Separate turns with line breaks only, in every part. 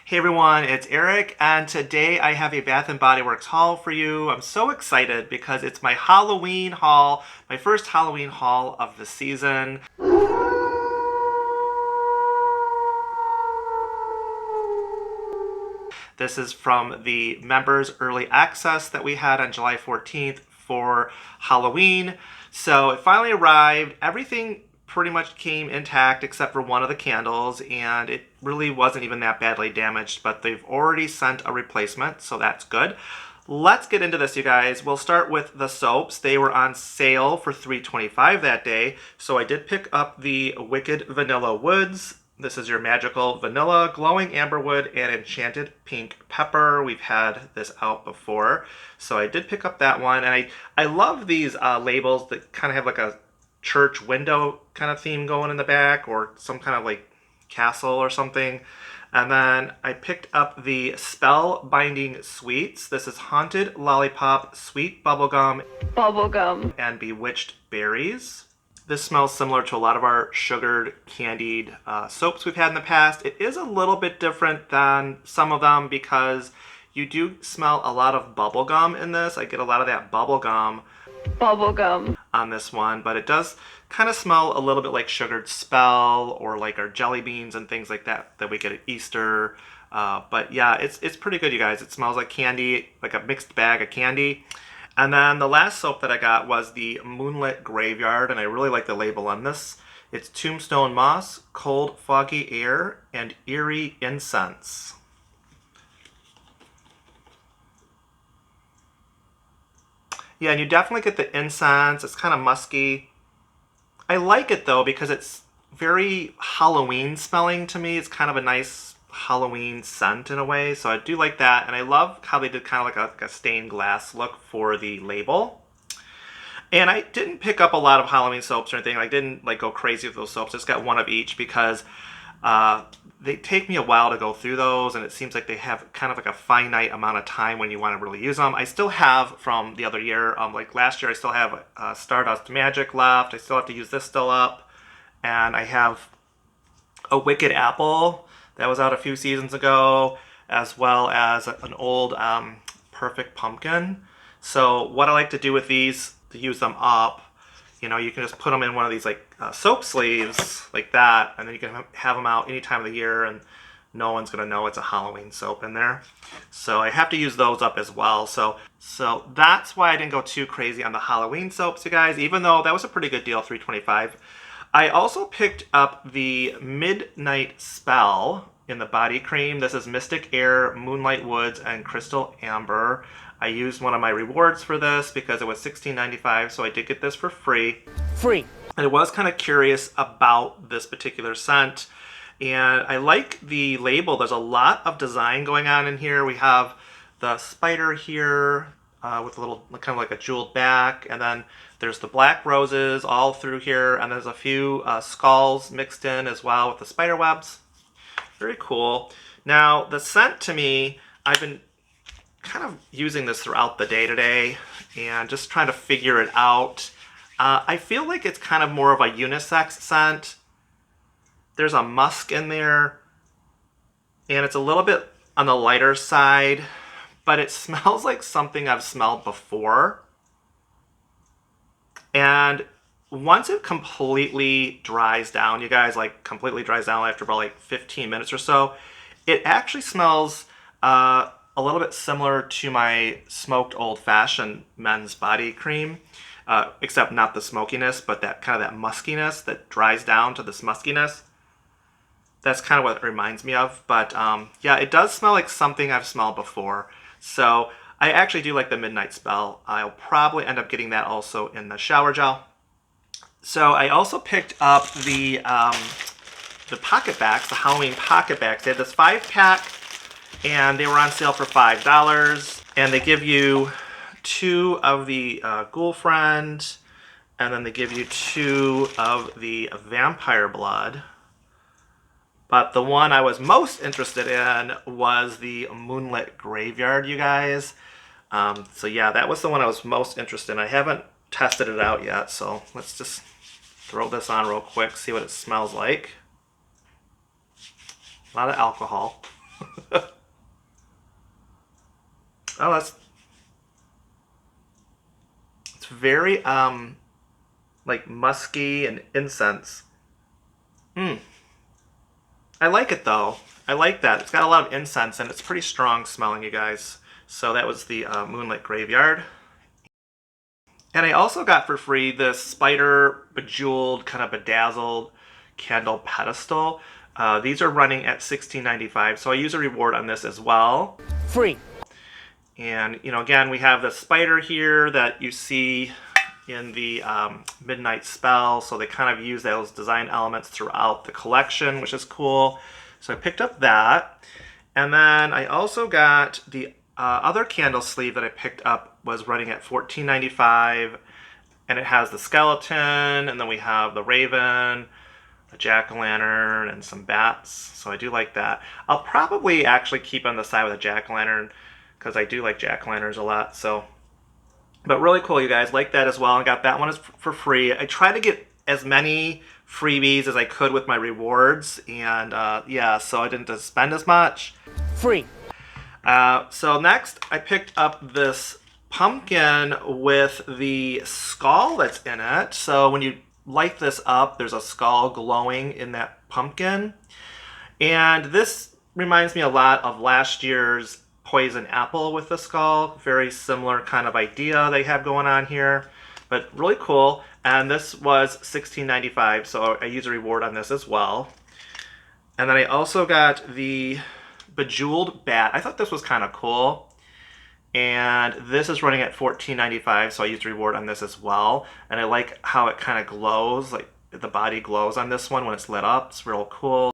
Hey everyone, it's Eric, and today I have a Bath & Body Works haul for you. I'm so excited because it's my Halloween haul, my first Halloween haul of the season. This is from the members early access that we had on July 14th for Halloween. So it finally arrived. Everything pretty much came intact except for one of the candles, and it really wasn't even that badly damaged, but they've already sent a replacement, so that's good. Let's get into this, you guys. We'll start with the soaps. They were on sale for $3.25 that day, so I did pick up the Wicked Vanilla Woods. This is your magical vanilla, glowing amberwood, and enchanted pink pepper. We've had this out before, so I did pick up that one. And I love these labels that kind of have like a church window kind of theme going in the back, or some kind of like castle or something. And then I picked up the Spellbinding Sweets. This is Haunted Lollipop, Sweet Bubblegum, and Bewitched Berries. This smells similar to a lot of our sugared candied soaps we've had in the past. It is a little bit different than some of them because you do smell a lot of bubblegum in this. I get a lot of that bubblegum on this one, but it does kind of smell a little bit like sugared Spell or like our jelly beans and things like that we get at Easter. But yeah, it's pretty good, you guys. It smells like candy, like a mixed bag of candy. And then the last soap that I got was the Moonlit Graveyard, and I really like the label on this. It's Tombstone Moss, Cold Foggy Air, and Eerie Incense. Yeah, and you definitely get the incense. It's kind of musky. I like it though because it's very Halloween smelling to me. It's kind of a nice Halloween scent in a way, so I do like that. And I love how they did kind of like a stained glass look for the label. And I didn't pick up a lot of Halloween soaps or anything. I didn't like go crazy with those soaps. I just got one of each because they take me a while to go through those, and it seems like they have kind of like a finite amount of time when you want to really use them. I still have from the other year, like last year, I still have Stardust Magic left. I still have to use this still up. And I have a Wicked Apple that was out a few seasons ago, as well as an old Perfect Pumpkin. So what I like to do with these to use them up, you know, you can just put them in one of these like soap sleeves like that, and then you can have them out any time of the year and no one's gonna know it's a Halloween soap in there. So I have to use those up as well. So that's why I didn't go too crazy on the Halloween soaps, you guys, even though that was a pretty good deal, $3.25. I also picked up the Midnight Spell in the body cream. This is Mystic Air, Moonlight Woods, and Crystal Amber. I used one of my rewards for this because it was $16.95, so I did get this for free. And I was kind of curious about this particular scent. And I like the label. There's a lot of design going on in here. We have the spider here with a little kind of like a jeweled back, and then there's the black roses all through here, and there's a few skulls mixed in as well with the spider webs. Very cool. Now, the scent to me, I've been kind of using this throughout the day today and just trying to figure it out. I feel like it's kind of more of a unisex scent. There's a musk in there, and it's a little bit on the lighter side, but it smells like something I've smelled before. And once it completely dries down, you guys, like completely dries down after about like 15 minutes or so, it actually smells a little bit similar to my smoked old fashioned men's body cream, except not the smokiness, but that kind of that muskiness that dries down to this muskiness. That's kind of what it reminds me of. But yeah, it does smell like something I've smelled before. So I actually do like the Midnight Spell. I'll probably end up getting that also in the shower gel. So I also picked up the pocket backs, the Halloween pocket backs. They had this 5-pack, and they were on sale for $5. And they give you 2 of the Ghoul Friend, and then they give you 2 of the Vampire Blood. But the one I was most interested in was the Moonlit Graveyard, you guys. So yeah, that was the one I was most interested in. I haven't tested it out yet, so let's just throw this on real quick, see what it smells like. A lot of alcohol. Oh, it's very like musky and incense. Hmm. I like it though. I like that. It's got a lot of incense and it's pretty strong smelling, you guys. So that was the Moonlit Graveyard. And I also got for free this spider bejeweled, kind of bedazzled candle pedestal. These are running at $16.95, so I use a reward on this as well.
Free.
And, you know, again, we have the spider here that you see in the Midnight Spell, so they kind of use those design elements throughout the collection, which is cool. So I picked up that. And then I also got the other candle sleeve that I picked up was running at $14.95, and it has the skeleton, and then we have the raven, a jack-o'-lantern, and some bats. So I do like that. I'll probably actually keep on the side with a jack-o'-lantern because I do like jack-o'-lanterns a lot. So, but really cool, you guys. Like that as well. I got that one for free. I try to get as many freebies as I could with my rewards, and yeah, so I didn't spend as much.
Free.
So next, I picked up this pumpkin with the skull that's in it. So when you light this up, there's a skull glowing in that pumpkin. And this reminds me a lot of last year's poison apple with the skull. Very similar kind of idea they have going on here, but really cool. And this was $16.95, so I use a reward on this as well. And then I also got the bejeweled bat. I thought this was kind of cool. And this is running at $14.95, so I used a reward on this as well. And I like how it kind of glows, like the body glows on this one when it's lit up. It's real cool.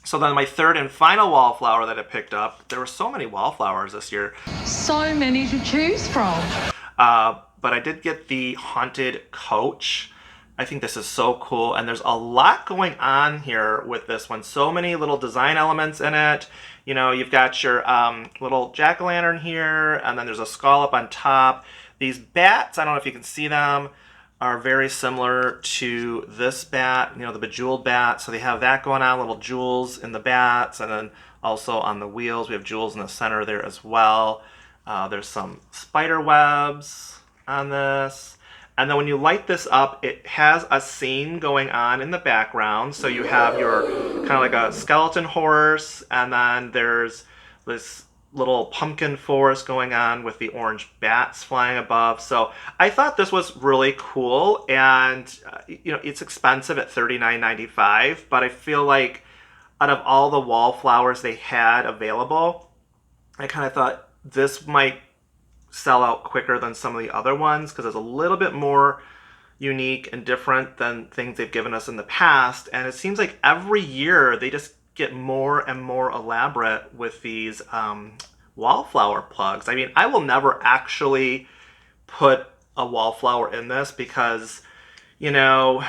So then my third and final wallflower that I picked up, there were so many wallflowers this year.
So many to choose from.
But I did get the Haunted Coach. I think this is so cool, and there's a lot going on here with this one. So many little design elements in it. You know, you've got your little jack-o'-lantern here, and then there's a skull up on top. These bats, I don't know if you can see them, are very similar to this bat, you know, the bejeweled bat. So they have that going on, little jewels in the bats, and then also on the wheels, we have jewels in the center there as well. There's some spider webs on this. And then when you light this up, it has a scene going on in the background. So you have your kind of like a skeleton horse, and then there's this little pumpkin forest going on with the orange bats flying above. So I thought this was really cool, and you know, it's expensive at $39.95, but I feel like out of all the wallflowers they had available, I kind of thought this might sell out quicker than some of the other ones because it's a little bit more unique and different than things they've given us in the past. And it seems like every year they just get more and more elaborate with these wallflower plugs. I mean, I will never actually put a wallflower in this because, you know,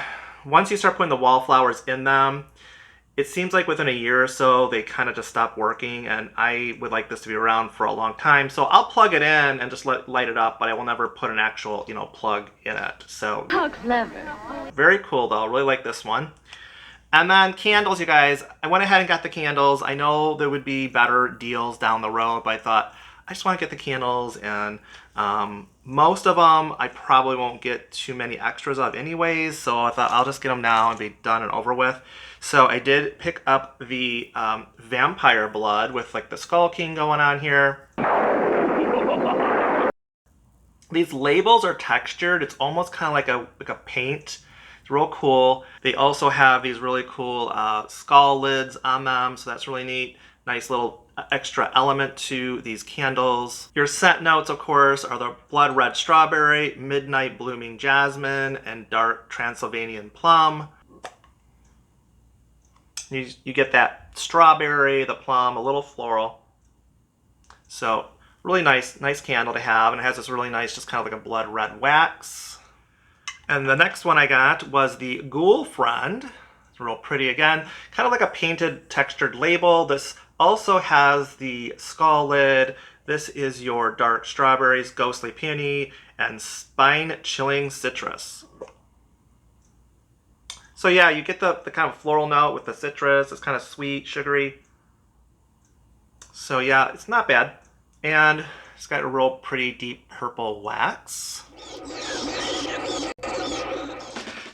once you start putting the wallflowers in them, it seems like within a year or so they kind of just stop working, and I would like this to be around for a long time. So I'll plug it in and just light it up, but I will never put an actual, you know, plug in it. So
How clever.
very cool though. Really like this one. And then candles, you guys. I went ahead and got the candles. I know there would be better deals down the road, but I thought I just want to get the candles, and most of them I probably won't get too many extras of anyways, so I thought I'll just get them now and be done and over with. So I did pick up the vampire blood with like the Skull King going on here. These labels are textured. It's almost kind of like a paint. It's real cool. They also have these really cool skull lids on them, so that's really neat. Nice little extra element to these candles. Your scent notes, of course, are the blood red strawberry, midnight blooming jasmine, and dark Transylvanian plum. You get that strawberry, the plum, a little floral. So really nice candle to have, and it has this really nice, just kind of like a blood red wax. And the next one I got was the Ghoul Friend. It's real pretty again, kind of like a painted textured label. This also has the skull lid. This is your dark strawberries, ghostly peony, and spine chilling citrus. So yeah, you get the kind of floral note with the citrus. It's kind of sweet, sugary. So yeah, it's not bad. And it's got a real pretty deep purple wax.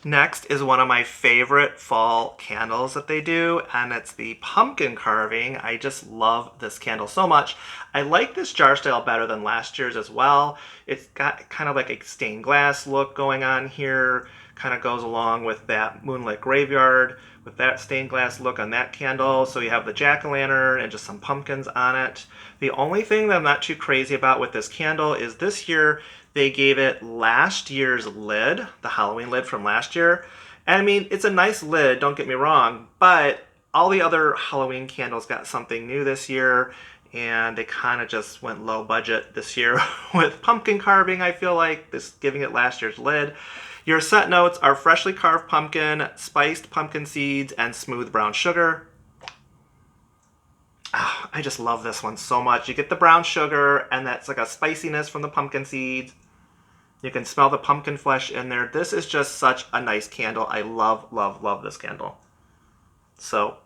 Next is one of my favorite fall candles that they do, and it's the pumpkin carving. I just love this candle so much. I like this jar style better than last year's as well. It's got kind of like a stained glass look going on here, kind of goes along with that moonlit graveyard with that stained glass look on that candle. So you have the jack-o'-lantern and just some pumpkins on it. The only thing that I'm not too crazy about with this candle is this year they gave it last year's lid, the Halloween lid from last year. And I mean, it's a nice lid, don't get me wrong, but all the other Halloween candles got something new this year, and they kind of just went low budget this year with pumpkin carving, I feel like, just giving it last year's lid. Your scent notes are freshly carved pumpkin, spiced pumpkin seeds, and smooth brown sugar. Oh, I just love this one so much. You get the brown sugar, and that's like a spiciness from the pumpkin seeds. You can smell the pumpkin flesh in there. This is just such a nice candle. I love, love, love this candle. So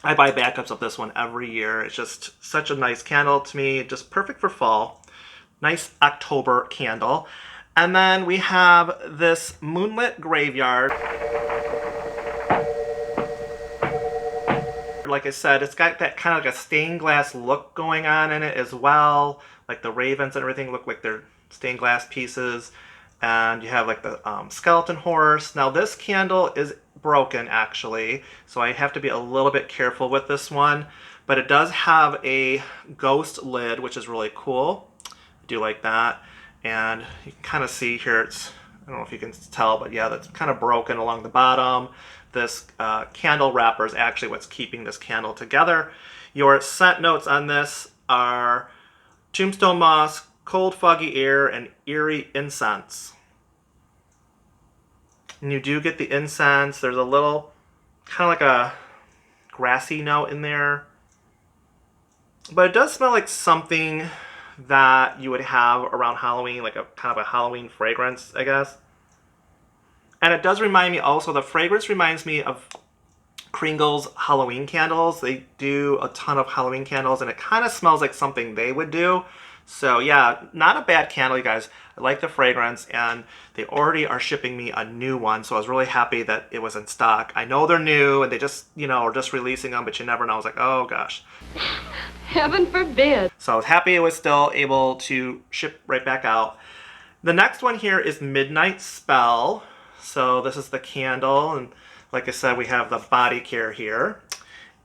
I buy backups of this one every year. It's just such a nice candle to me. Just perfect for fall. Nice October candle. And then we have this moonlit graveyard. Like I said, it's got that kind of like a stained glass look going on in it as well. Like the ravens and everything look like they're stained glass pieces. And you have like the skeleton horse. Now this candle is broken actually, so I have to be a little bit careful with this one. But it does have a ghost lid, which is really cool. I do like that. And you can kind of see here, I don't know if you can tell, but yeah, that's kind of broken along the bottom. This candle wrapper is actually what's keeping this candle together. Your scent notes on this are tombstone moss, cold foggy air, and eerie incense. And you do get the incense. There's a little kind of like a grassy note in there. But it does smell like something that you would have around Halloween, like a kind of a Halloween fragrance, I guess. And it does remind me also, the fragrance reminds me of Kringle's Halloween candles. They do a ton of Halloween candles, and it kind of smells like something they would do. So yeah, not a bad candle, you guys. I like the fragrance, and they already are shipping me a new one, so I was really happy that it was in stock. I know they're new, and they just, are just releasing them, but you never know. I was like, oh gosh.
Heaven forbid.
So I was happy it was still able to ship right back out. The next one here is Midnight Spell. So this is the candle, and like I said, we have the body care here.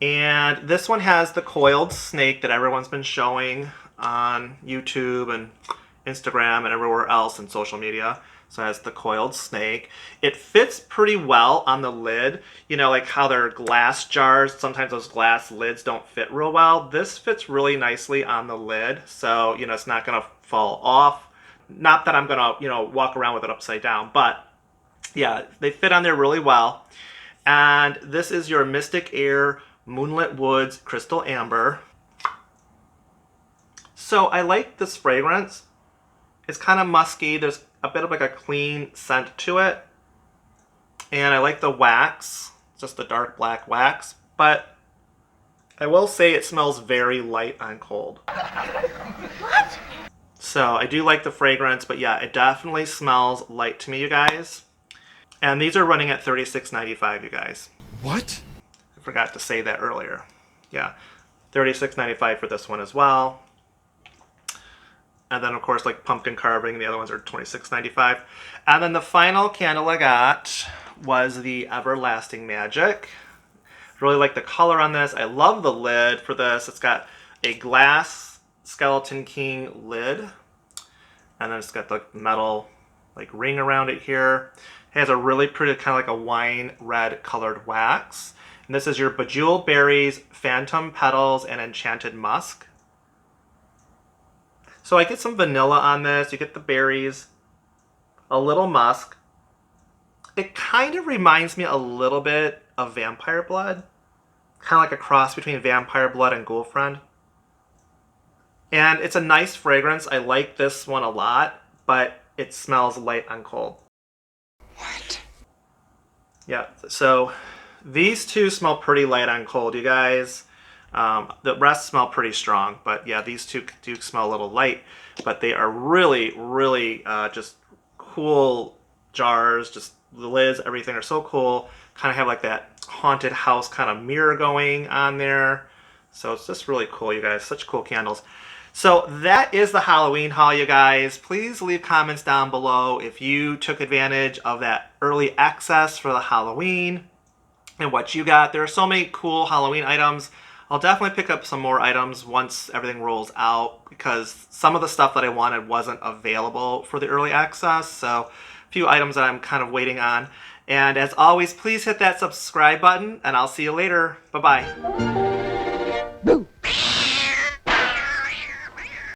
And this one has the coiled snake that everyone's been showing on YouTube and Instagram and everywhere else in social media. So it has the coiled snake. It fits pretty well on the lid. Like how they're glass jars, sometimes those glass lids don't fit real well. This fits really nicely on the lid, so it's not gonna fall off. Not that I'm gonna walk around with it upside down, but yeah, they fit on there really well. And this is your Mystic Air Moonlit Woods Crystal Amber. So I like this fragrance. It's kind of musky. There's a bit of like a clean scent to it. And I like the wax, just the dark black wax. But I will say it smells very light on cold.
What?
So I do like the fragrance, but yeah, it definitely smells light to me, you guys. And these are running at $36.95, you guys.
What?
I forgot to say that earlier. Yeah, $36.95 for this one as well. And then, of course, like pumpkin carving, the other ones are $26.95. And then the final candle I got was the Everlasting Magic. Really like the color on this. I love the lid for this. It's got a glass Skeleton King lid. And then it's got the metal like ring around it here. It has a really pretty kind of like a wine red colored wax. And this is your Bejeweled Berries, Phantom Petals, and Enchanted Musk. So I get some vanilla on this. You get the berries, a little musk. It kind of reminds me a little bit of Vampire Blood. Kind of like a cross between Vampire Blood and Girlfriend. And it's a nice fragrance. I like this one a lot, but it smells light on cold.
What?
Yeah, so these two smell pretty light on cold, you guys. The rest smell pretty strong, but yeah, these two do smell a little light, but they are really, really just cool jars. Just the lids, everything are so cool. Kind of have like that haunted house kind of mirror going on there. So it's just really cool, you guys. Such cool candles. So that is the Halloween haul, you guys. Please leave comments down below if you took advantage of that early access for the Halloween and what you got. There are so many cool Halloween items. I'll definitely pick up some more items once everything rolls out because some of the stuff that I wanted wasn't available for the early access. So a few items that I'm kind of waiting on. And as always, please hit that subscribe button and I'll see you later. Bye-bye.